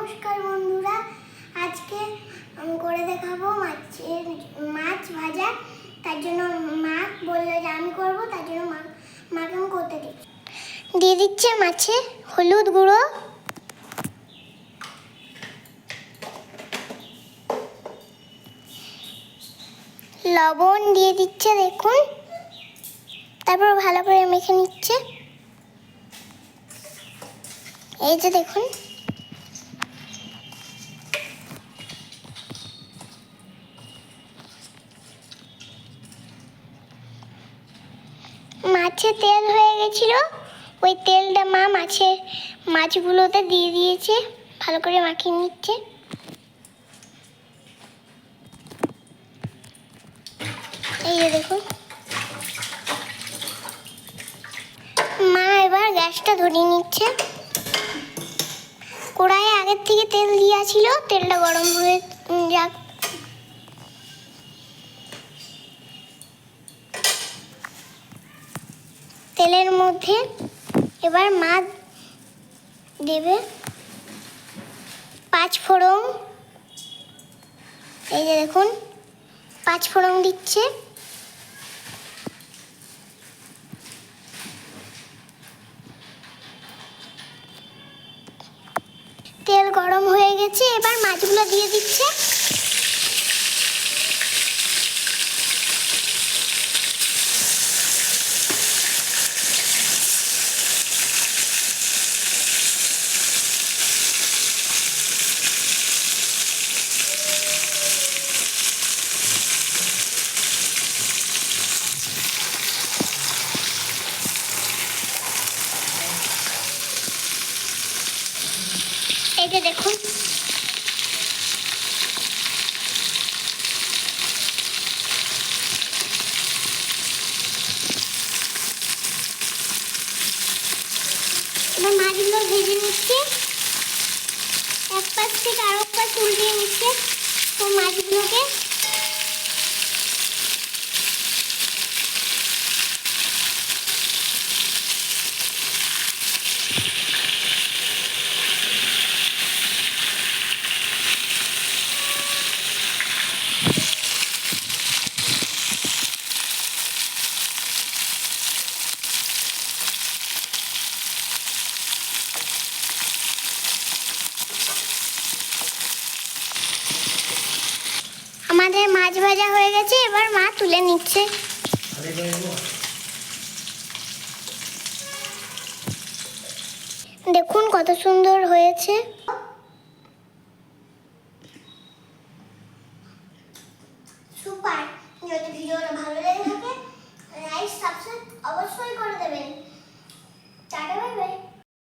নমস্কার বন্ধুরা, আজকে আমি করে দেখাবো মাছ ভাজা। তার জন্য মা বললো যে আমি করবো, তার জন্য মাকে আমি করতে দিচ্ছি। দিয়ে দিচ্ছে মাছে হলুদ গুঁড়ো, লবণ দিয়ে দিচ্ছে দেখুন, তারপর ভালো করে মেখে নিচ্ছে। এই যে দেখুন, মাছে তেল হয়ে গেছিল, ওই তেলটা মা মাছগুলোতে দিয়ে দিয়েছে, ভালো করে মাখিয়ে নিচ্ছে। এই যে দেখুন, মা এবার গ্যাসটা ধরিয়ে নিচ্ছে। কড়াইয়ে আগের থেকে তেল দেওয়া ছিল, তেলটা গরম হয়ে যাক। তেলের মধ্যে এবার মা দেবে 5 ফোড়ন। এই যে দেখুন, 5 ফোড়ন দিচ্ছে। তেল গরম হয়ে গেছে, এবার মাছগুলো দিয়ে দিচ্ছে। এই যে দেখুন, এবার মাছগুলো ভেজে নিচ্ছে, এক পাশ থেকে আরেক পাশ উল্টিয়ে নিচ্ছে। তো মাছগুলোকে আমাদের মাছ ভাজা হয়ে গেছে, এবার মা তুলে নিচ্ছে। দেখুন কত সুন্দর হয়েছে। সুপার। যদি ভিডিওটা ভালো লেগে থাকে লাইক সাবস্ক্রাইব অবশ্যই করে দেবেন। Tata, bye bye.